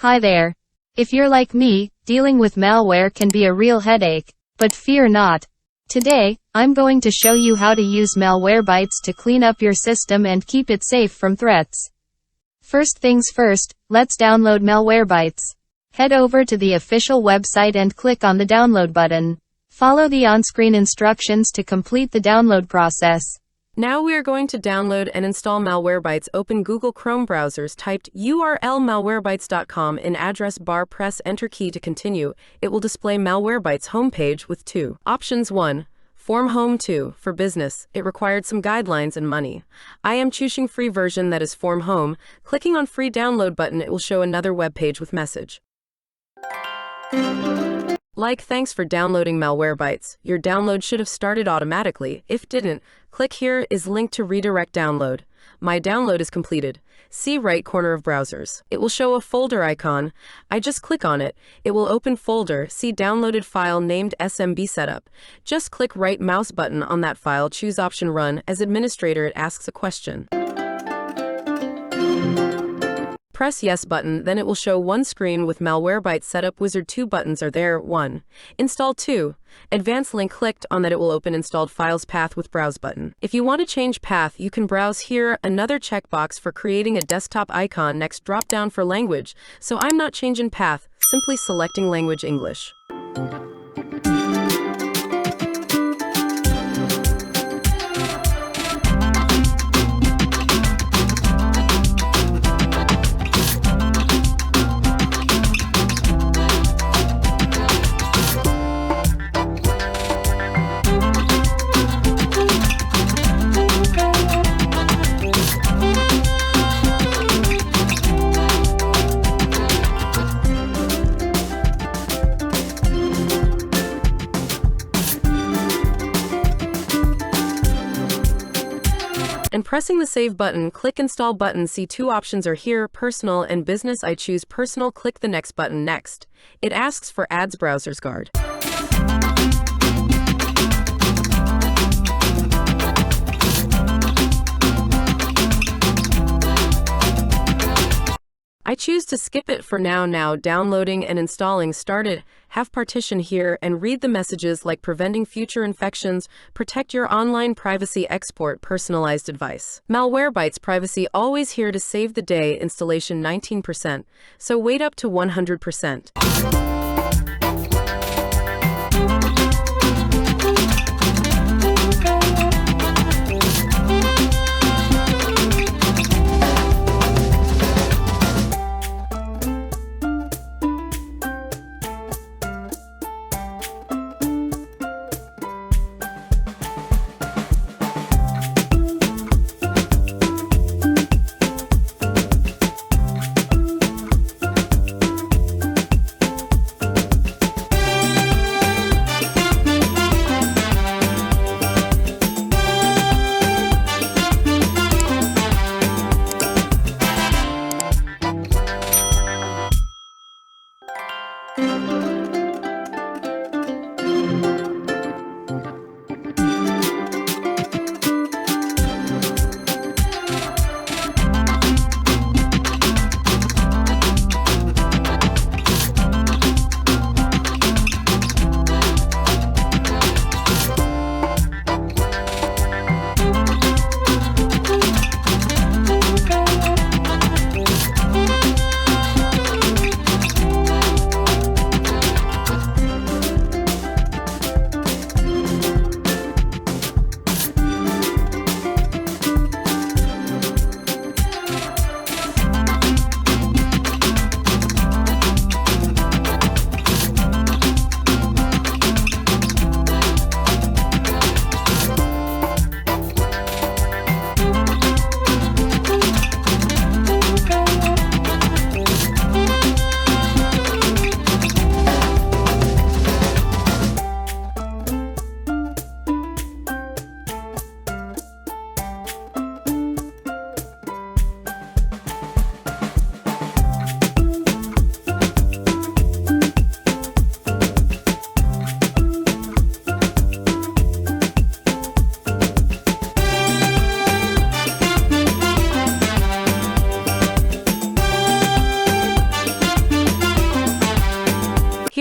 Hi there. If you're like me, dealing with malware can be a real headache, but fear not. Today, I'm going to show you how to use Malwarebytes to clean up your system and keep it safe from threats. First things first, let's download Malwarebytes. Head over to the official website and click on the download button. Follow the on-screen instructions to complete the download process. Now we are going to download and install Malwarebytes. Open Google Chrome browsers, typed URL malwarebytes.com in address bar, press enter key to continue. It will display Malwarebytes homepage with two options. 1. Form Home. 2. For business, it required some guidelines and money. I am choosing free version, that is Form Home. Clicking on free download button, it will show another web page with message. Thanks for downloading Malwarebytes. Your download should have started automatically. If didn't, click here is link to redirect download. My download is completed. See right corner of browsers. It will show a folder icon. I just click on it. It will open folder. See downloaded file named SMB setup. Just click right mouse button on that file. Choose option run. As administrator, it asks a question. Press yes button, then it will show one screen with Malwarebytes setup wizard. 2 buttons are there. 1. Install. 2. Advanced link. Clicked on that, it will open installed files path with browse button. If you want to change path, you can browse here. Another checkbox for creating a desktop icon. Next, drop down for language. So I'm not changing path, simply selecting language English. And pressing the save button, click install button. See 2 options are here, personal and business. I choose personal. Click the next button. Next, it asks for ads browsers guard. I choose to skip it for now. Now downloading and installing started. Have partition here and read the messages like preventing future infections, protect your online privacy, export personalized advice. Malwarebytes privacy always here to save the day. Installation 19%, so wait up to 100%.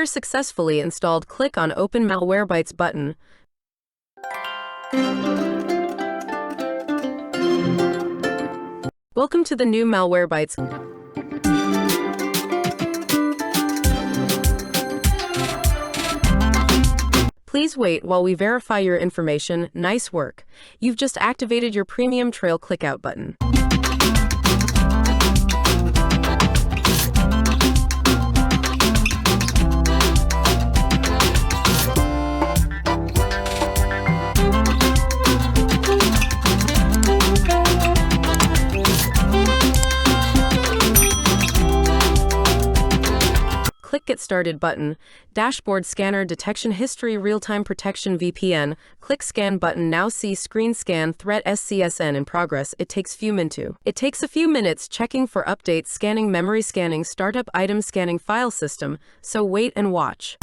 Clear successfully installed. Click on Open Malwarebytes button. Welcome to the new Malwarebytes. Please wait while we verify your information. Nice work. You've just activated your premium trial. Click out button. Click Get Started button. Dashboard scanner detection history real-time protection VPN. Click Scan button. Now see screen scan threat SCSN in progress. It takes a few minutes checking for updates, scanning memory, scanning startup item, scanning file system. So wait and watch.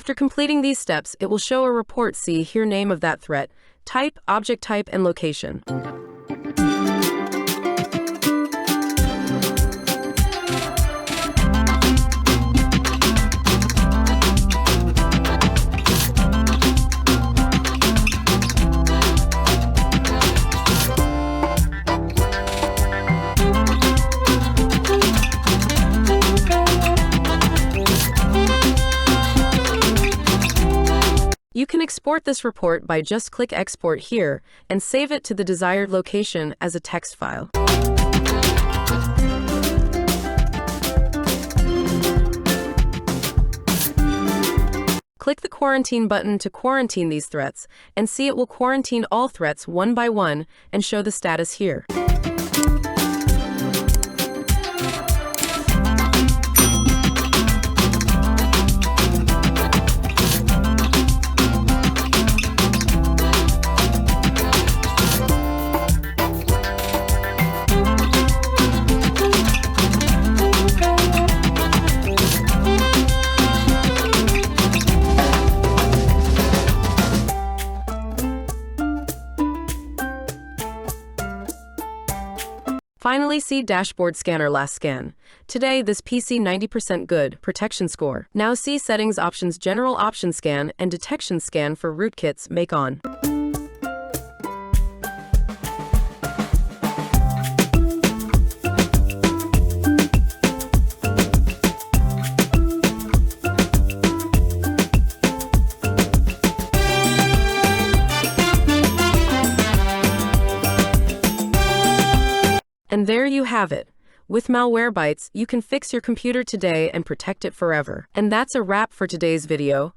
After completing these steps, it will show a report. See here name of that threat, type, object type, and location. You can export this report by just click Export here and save it to the desired location as a text file. Click the Quarantine button to quarantine these threats, and see it will quarantine all threats one by one and show the status here. Finally, see Dashboard Scanner last scan. Today, this PC 90% good, protection score. Now see Settings Options General Option Scan and Detection Scan for rootkits, make on. And there you have it. With Malwarebytes, you can fix your computer today and protect it forever. And that's a wrap for today's video.